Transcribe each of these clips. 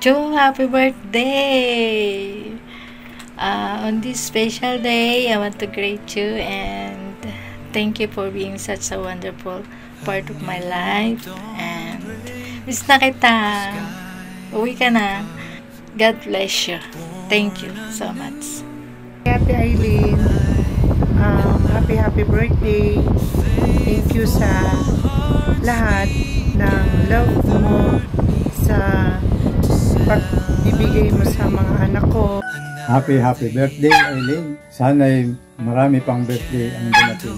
Joe, happy birthday! On this special day, I want to greet you and thank you for being such a wonderful part of my life. And miss na kita. Uwi ka na. God bless you. Thank you so much. Happy Eileen. Happy birthday. Thank you sa lahat ng love mo, sa pagbibigay mo sa mga anak ko. Happy birthday, Eileen. Sana'y marami pang birthday ang dumating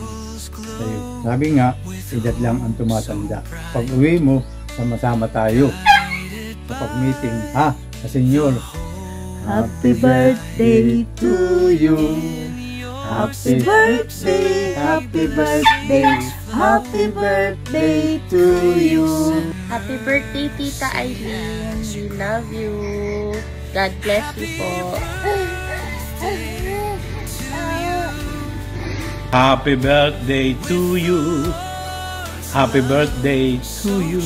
sa'yo. Sabi nga, edad lang ang tumatanda. Pag uwi mo, sama-sama tayo sa pag-meeting, ha? Sa senyor. Happy birthday to you. Happy birthday, happy birthday, happy birthday to you. Happy birthday, Tita Eileen. We love you. God bless you po. Happy birthday to you. Happy birthday to you.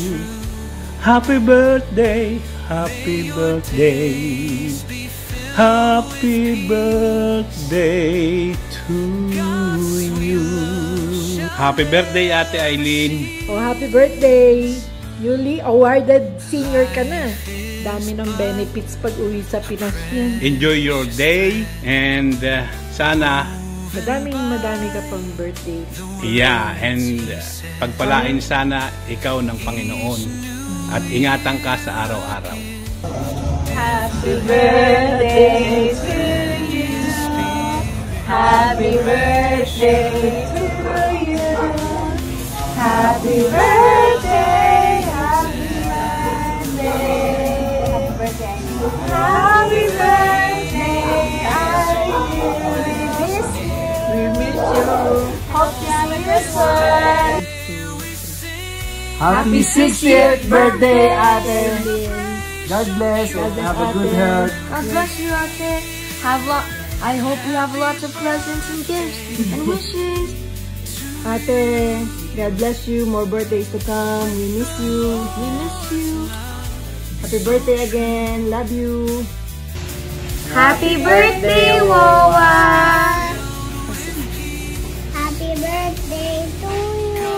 Happy birthday. Happy birthday. Happy birthday to you. Happy birthday, Ate Eileen. Oh, happy birthday. Newly awarded senior ka na. Dami ng benefits pag uwi sa Pinas yan. Enjoy your day and sana Madami ka pang birthday. yeah, and pagpalain sana ikaw ng Panginoon at ingatan ka sa araw-araw. Happy birthday to you. Happy birthday to you. Happy birthday. Happy birthday. Happy birthday. We miss you. Hope you have a good one. Happy 60th birthday, Ate. God bless and have a good health. God bless you, Ate. I hope you have lots of presents and gifts and wishes. Ate, God bless you. More birthdays to come. We miss you. We miss you. Happy birthday again. Love you. Happy birthday, Wawa! Happy birthday to you.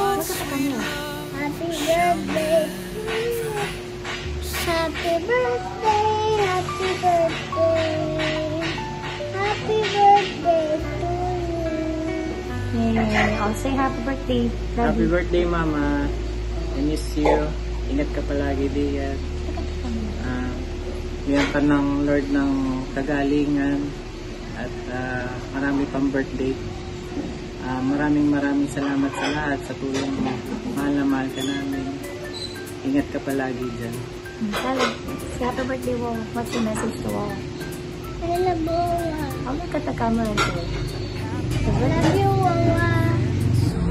Happy birthday to you. Happy birthday, happy birthday. Happy birthday to you. Yay! I'll say happy birthday. Happy birthday, Mama. I miss you. Ingat ka palagi, Dia. Bigyan ka ng Lord ng kagalingan at marami pang birthday. Maraming salamat sa lahat sa tulong mo. Mahal na mahal ka namin. Ingat ka palagi dyan. Happy birthday, Wawa. What's your message to Wawa? I love you, Wawa. I'll make a camera to it. Love you, Wawa.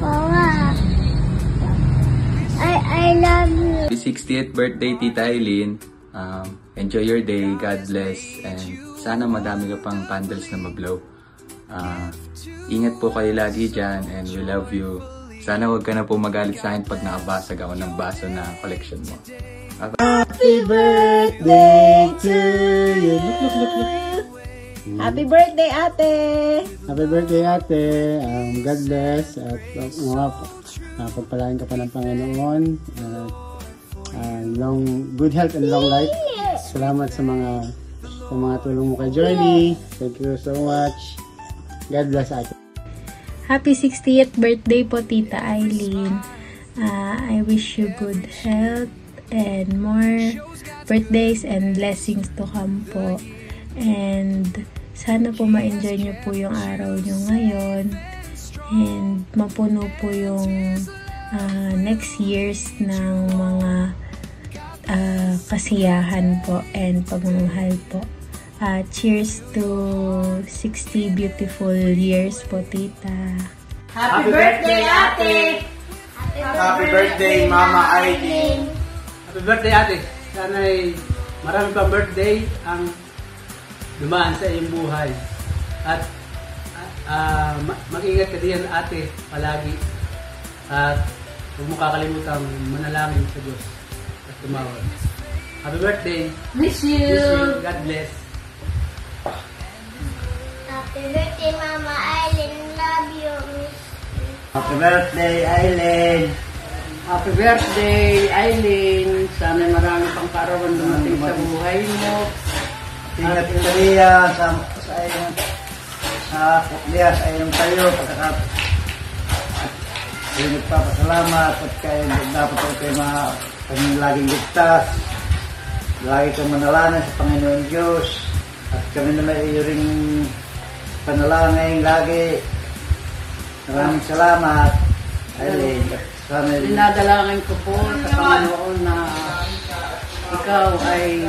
Wawa. I love you. Happy 60th birthday, Tita Eileen. Enjoy your day, God bless, and sana madami ka pang candles na mablow. Ingat po kayo lagi dyan, and we love you. Sana huwag ka na po magalit sa akin pag nakabasag ako ng baso na collection mo. Happy birthday to you. Look. Happy birthday, Ate. Happy birthday, Ate. God bless at pagpalain ka pa ng Panginoon. Good health and long life. Salamat sa mga tulong mo kay Journey. Thank you so much. God bless, Ate. Happy 60th birthday po, Tita Eileen. I wish you good health and more birthdays and blessings to come po. And sana po ma-enjoy nyo po yung araw nyo ngayon. And mapuno po yung next years ng mga kasiyahan po and pagmamahal po. Cheers to 60 beautiful years po, Tita. Happy birthday, Ate! Happy birthday, Mama Eileen. Happy birthday, Ate. Sana'y marami pang birthday ang dumaan sa iyong buhay. At mag-ingat ka diyan, Ate, palagi. At huwag mo kakalimutan manalangin sa Diyos at tumawag. Happy birthday. Miss you. God bless. Happy birthday, Mama Aileen. Love you. Miss you. Happy birthday, Aileen. Happy birthday, Aileen. Sana marami pang karawan dumating sa buhay mo. Ingat ka riyan sa iyong kukliya, sa iyong tayo. Ay nagpapasalamat at kayo dapat kayo laging ligtas. Lagi kang manalangin sa Panginoon Diyos. At kami na may iyong panalangin lagi. Maraming salamat, Aileen. Dinadalangin ko po sa Panginoon na ikaw ay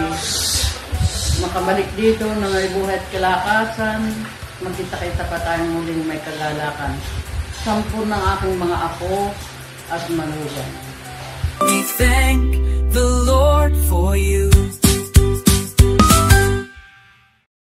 makabalik dito na may buhay at kalakasan. Magkita-kita pa tayong muling may kagalakan. 10 ng aking mga apo at manugang. We thank